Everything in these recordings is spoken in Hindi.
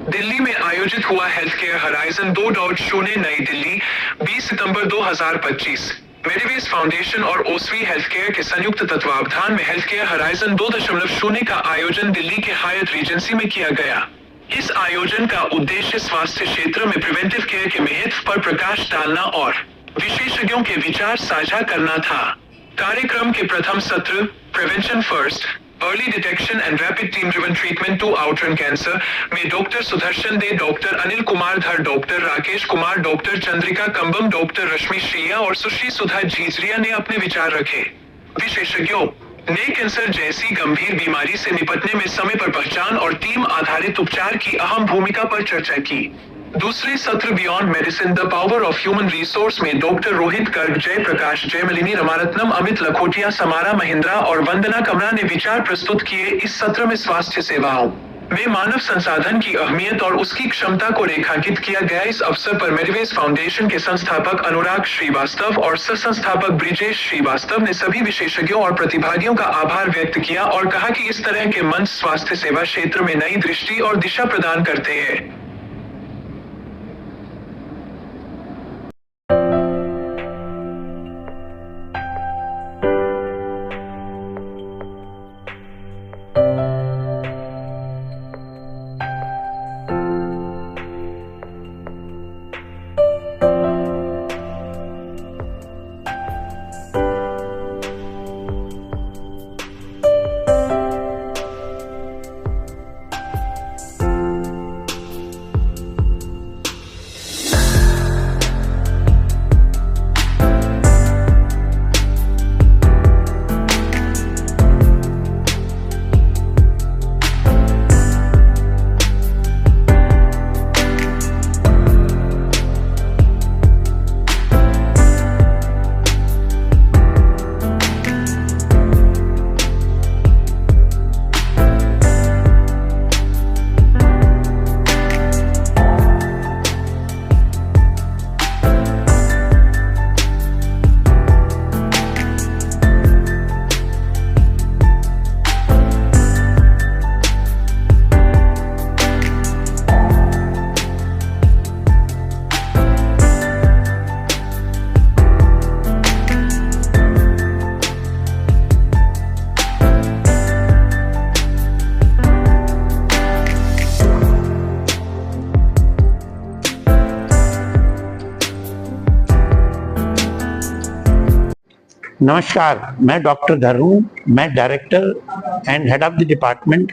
दिल्ली में आयोजित हुआ हेल्थ केयर हराइजन 2.0 नई दिल्ली 20 सितंबर 2025। मेडिवेज फाउंडेशन और ओसवी हेल्थ केयर के संयुक्त तत्वावधान में हेल्थ केयर हराइजन 2.0 का आयोजन दिल्ली के हायत रीजेंसी में किया गया। इस आयोजन का उद्देश्य स्वास्थ्य क्षेत्र में प्रिवेंटिव केयर के महत्व पर प्रकाश डालना और विशेषज्ञों के विचार साझा करना था। कार्यक्रम के प्रथम सत्र prevention first, early detection and rapid team driven treatment to outrun cancer में doctor Sudarshan De, doctor Anil Kumar Dhar, doctor Rakesh Kumar, doctor Chandrika Kambam, doctor Rashmi Shreya और सुश्री सुधा झीझरिया ने अपने विचार रखे। विशेषज्ञों ने कैंसर जैसी गंभीर बीमारी से निपटने में समय पर पहचान और टीम आधारित उपचार की अहम भूमिका पर चर्चा की। दूसरे सत्र beyond medicine the power of human resource में डॉक्टर रोहित गर्ग, जय प्रकाश, जयमलिनी रमारत्नम, अमित लखोटिया, समारा महिंद्रा और वंदना कमरा ने विचार प्रस्तुत किए। इस सत्र में स्वास्थ्य सेवाओं में मानव संसाधन की अहमियत और उसकी क्षमता को रेखांकित किया गया। इस अवसर पर मेडिवेज फाउंडेशन के संस्थापक अनुराग श्रीवास्तव और सह संस्थापक ब्रिजेश श्रीवास्तव ने सभी विशेषज्ञों और प्रतिभागियों का आभार व्यक्त किया और कहा कि इस तरह के मंच स्वास्थ्य सेवा क्षेत्र में नई दृष्टि और दिशा प्रदान करते हैं। नमस्कार, मैं डॉक्टर धर हूँ। मैं director and head of the department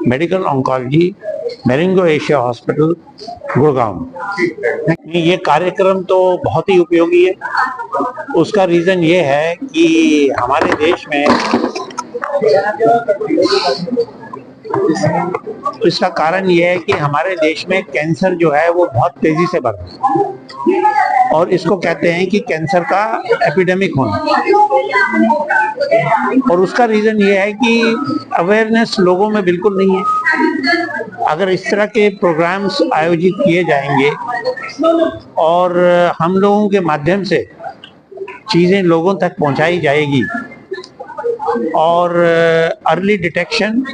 medical oncology Marengo Asia hospital Gurgaon. ये कार्यक्रम तो बहुत ही उपयोगी है। उसका रीज़न ये है कि हमारे देश में इसका कारण ये है कि हमारे देश में कैंसर जो है वो बहुत तेजी से बढ़ रहा है और इसको कहते हैं कि कैंसर का एपिडेमिक होना। और उसका रीजन ये है कि अवेयरनेस लोगों में बिल्कुल नहीं है। अगर इस तरह के प्रोग्राम्स आयोजित किए जाएंगे और हम लोगों के माध्यम से चीजें लोगों तक पहुंचाई जाएगी और अर्ली डिटेक्शन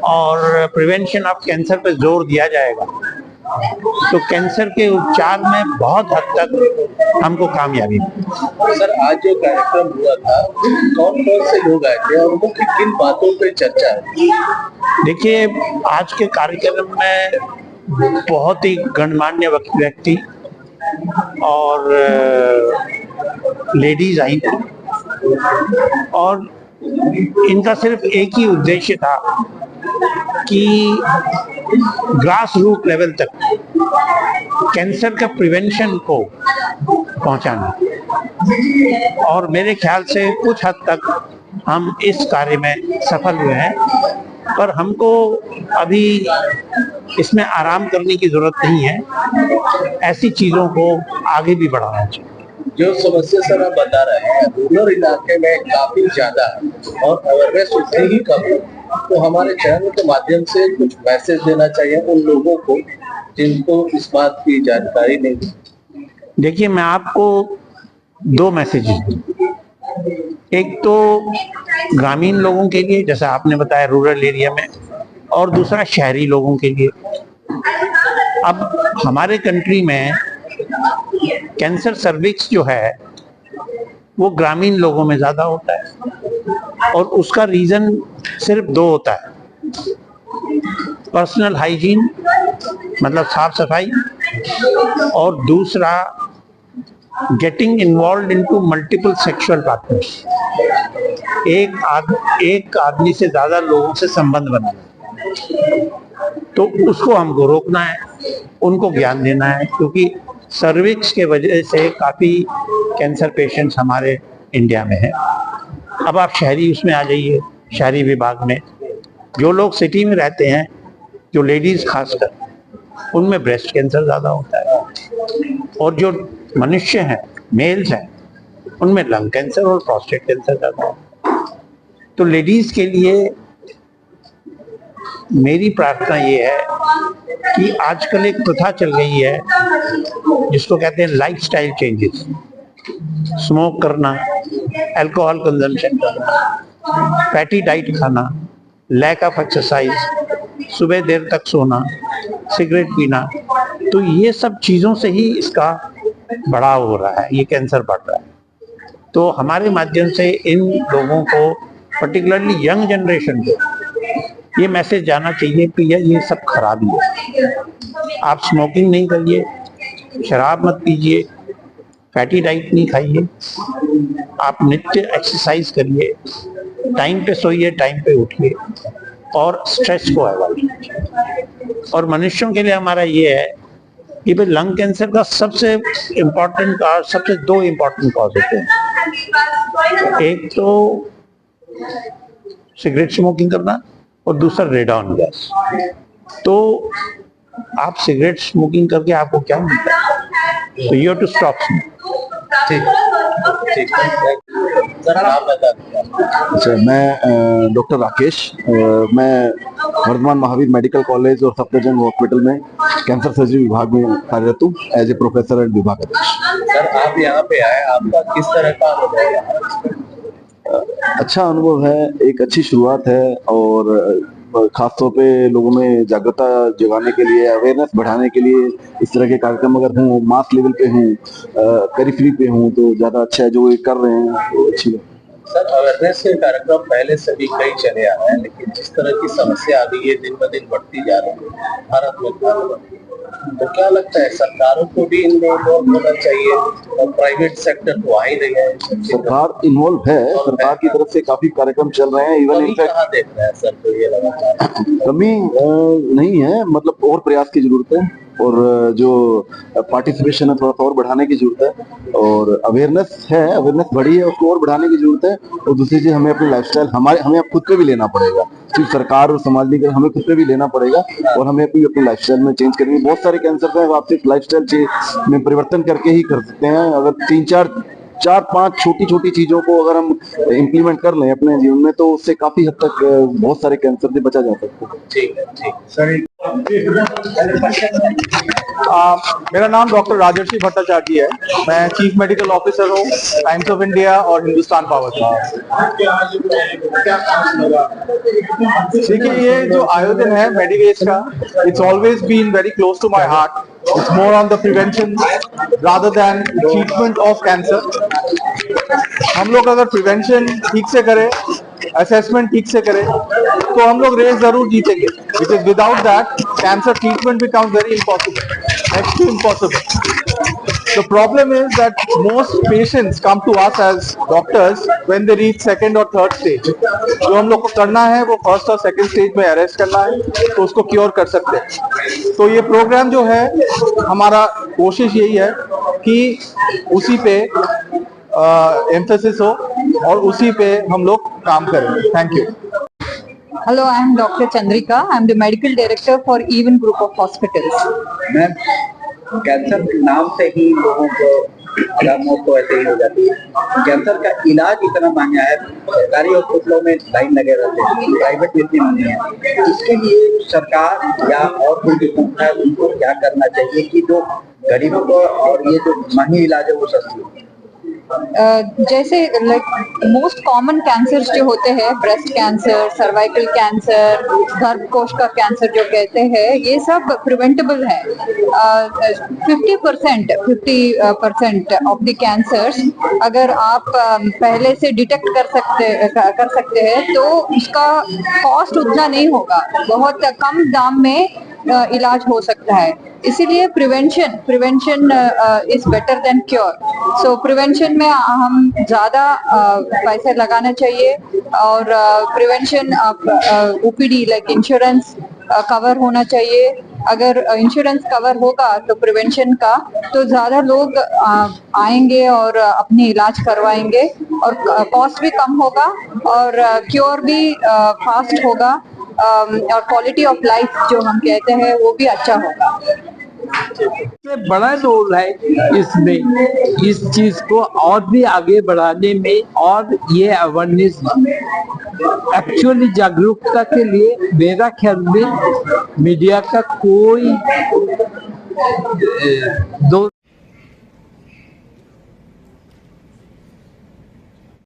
और प्रिवेंशन ऑफ कैंसर पर जोर दिया जाएगा तो कैंसर के उपचार में बहुत हद तक हमको कामयाबी मिलेगी। सर, आज जो कार्यक्रम हुआ था, कौन कौन से लोग आए थे और मुख्य किन बातों पे चर्चा है? देखिए, आज के कार्यक्रम में बहुत ही गणमान्य व्यक्ति और लेडीज आई थी और इनका सिर्फ एक ही उद्देश्य था कि ग्रास रूट लेवल तक कैंसर का प्रिवेंशन को पहुंचाना। और मेरे ख्याल से कुछ हद तक हम इस कार्य में सफल हुए हैं, पर हमको अभी इसमें आराम करने की जरूरत नहीं है। ऐसी चीजों को आगे भी बढ़ाना चाहिए। जो समस्या सर आप बता रहे हैं, रूरल इलाके में काफी ज्यादा है और अवेयरनेस उतनी ही कम है, तो हमारे चैनल के माध्यम से कुछ मैसेज देना चाहिए उन लोगों को जिनको इस बात की जानकारी नहीं। देखिए, मैं आपको दो मैसेज दूं। एक तो ग्रामीण लोगों के लिए, जैसा आपने बताया रूरल एरिया में, और दूसरा शहरी लोगों के लिए। अब हमारे कंट्री में कैंसर सर्विक्स जो है वो ग्रामीण लोगों में ज्यादा होता है और उसका रीजन सिर्फ दो होता है, पर्सनल हाइजीन मतलब साफ सफाई, और दूसरा getting involve into multiple sexual partners, एक आदमी से ज्यादा लोगों से संबंध बनाना। तो उसको हमको रोकना है, उनको ज्ञान देना है, क्योंकि सर्विक्स के वजह से काफी कैंसर पेशेंट्स हमारे इंडिया में हैं। अब आप शहरी उसमें आ जाइए, शहरी विभाग में जो लोग सिटी में रहते हैं, जो लेडीज खासकर, उनमें ब्रेस्ट कैंसर ज्यादा होता है, और जो मनुष्य हैं, मेल्स हैं, उनमें लंग कैंसर और प्रोस्टेट कैंसर ज्यादा होता है। तो लेडीज के लिए मेरी प्रार्थना ये है कि आजकल एक प्रथा चल गई है जिसको कहते हैं लाइफस्टाइल चेंजेस, स्मोक करना, अल्कोहल कंजम्पशन करना, फैटी डाइट खाना, लैक ऑफ एक्सरसाइज, सुबह देर तक सोना, सिगरेट पीना। तो ये सब चीजों से ही इसका बढ़ाव हो रहा है, ये कैंसर बढ़ रहा है। तो हमारे माध्यम से इन लोगों को, पर्टिकुलरली यंग जनरेशन को, ये मैसेज जाना चाहिए कि ये सब खराबी है। आप स्मोकिंग नहीं करिए, शराब मत पीजिए, फैटी डाइट नहीं खाइए, आप नित्य एक्सरसाइज करिए, टाइम पे सोइए, टाइम पे उठिए, और स्ट्रेस को अवॉइड कीजिए। और मनुष्यों के लिए हमारा ये है कि भाई लंग कैंसर का सबसे इम्पोर्टेंट और सबसे दो इम्पोर्टेंट कॉज होते हैं, एक तो सिगरेट स्मोकिंग करना और दूसरा रेडॉन गैस। तो आप सिगरेट स्मोकिंग करके आपको क्या मिलता है? तो यू हैव टू स्टॉप। ठीक ठीक सर, आप बता दीजिए। सर, मैं डॉक्टर राकेश, मैं वर्धमान महावीर मेडिकल कॉलेज और सफदरजंग हॉस्पिटल में कैंसर सर्जरी विभाग में कार्यरत हूँ एज ए प्रोफेसर एंड विभाग अध्यक्ष। सर, आप यहाँ पे आए, आपका किस तरह का अनुभव है? अच्छा अनुभव है, एक अच्छी शुरुआत है, और खासतौर पे लोगों में जागरूकता जगाने के लिए, अवेयरनेस बढ़ाने के लिए इस तरह के कार्यक्रम अगर हों, मास लेवल पे हों, पेरिफेरी पे हों, तो ज्यादा अच्छा है। जो ये कर रहे हैं वो अच्छी है। सर, अवेयरनेस के कार्यक्रम पहले से भी कई चले आ रहे हैं, लेकिन जिस तरह की समस्या आ गई है, दिन ब दिन बढ़ती जा रही है भारत में, तो क्या लगता है सरकारों को भी इनमें इन्वॉल्व होना चाहिए, और प्राइवेट सेक्टर तो आ ही नहीं है? सरकार इन्वॉल्व है, सरकार की तरफ से काफी कार्यक्रम चल रहे हैं। इवन इनफैक्ट कहाँ देख रहे हैं सर, तो ये लगा कमी नहीं है, मतलब और प्रयास की जरूरत है, और जो पार्टिसिपेशन है थोड़ा सा और बढ़ाने की जरूरत है, और अवेयरनेस है, अवेयरनेस बढ़ी है, उसको और बढ़ाने की जरूरत है। और दूसरी चीज, हमें अपनी लाइफस्टाइल हमें खुद पे भी लेना पड़ेगा, सिर्फ सरकार और समाज नहीं कर, हमें खुद पे भी लेना पड़ेगा, और हमें अपनी लाइफस्टाइल में चेंज करेंगे। बहुत सारे कैंसर है, आप सिर्फ लाइफस्टाइल में परिवर्तन करके ही कर सकते हैं। अगर चार पांच छोटी छोटी चीजों को अगर हम इम्प्लीमेंट कर लें अपने जीवन में, तो उससे काफी हद तक बहुत सारे कैंसर से बचा जा सकता है। ठीक है, ठीक सर। मेरा नाम डॉक्टर राजर्षि भट्टाचार्य है, मैं चीफ मेडिकल ऑफिसर हूँ टाइम्स ऑफ इंडिया और हिंदुस्तान पावर। देखिए, ये जो आयोजन है मेडिवेज का, it's always been very close to my heart. It's more on the prevention rather than treatment of cancer. हम लोग अगर प्रिवेंशन ठीक से करें, असेसमेंट ठीक से करें, तो हम लोग रेस जरूर जीतेंगे, because without that cancer treatment becomes very impossible, next to impossible. The problem is that most patients come to us as doctors when they reach second or third stage. जो हम लोग को करना है वो फर्स्ट और सेकंड स्टेज में अरेस्ट करना है, तो उसको क्योर कर सकते हैं। तो ये प्रोग्राम जो है, हमारा कोशिश यही है कि उसी पे एम्फेसिस हो और उसी पे हम लोग काम करें। Thank you. Hello, I am Dr. Chandrika. I am the medical director for Even Group of Hospitals. Ma'am, cancer के नाम से ही लोगों को अगर मौत तो ऐसे ही हो जाती है। कैंसर का इलाज इतना महंगा है, सरकारी हॉस्पिटलों में लाइन लगे रहते हैं, प्राइवेट में इतनी महंगी है। इसके लिए सरकार या और कोई भी संस्था है, उनको क्या करना चाहिए कि जो गरीबों को और ये जो महंगी इलाज है वो सस्ती हो? जैसे लाइक मोस्ट कॉमन कैंसर्स जो होते हैं, ब्रेस्ट कैंसर, सर्वाइकल कैंसर, गर्भकोश का कैंसर जो कहते हैं, ये सब प्रिवेंटेबल है। 50% ऑफ द कैंसर्स अगर आप पहले से डिटेक्ट कर सकते हैं तो उसका कॉस्ट उतना नहीं होगा, बहुत कम दाम में इलाज हो सकता है। इसीलिए prevention is better than cure. So prevention में हम ज्यादा पैसे लगाना चाहिए और prevention OPD like insurance cover होना चाहिए। अगर इंश्योरेंस कवर होगा तो प्रिवेंशन का, तो ज्यादा लोग आएंगे और अपनी इलाज करवाएंगे और कॉस्ट भी कम होगा और क्योर भी फास्ट होगा और क्वालिटी ऑफ लाइफ जो हम कहते हैं वो भी अच्छा होगा। सबसे बड़ा रोल है इसमें, इस चीज को और भी आगे बढ़ाने में और ये अवेयरनेस एक्चुअली जागरूकता के लिए मेरा ख्याल में मीडिया का कोई दो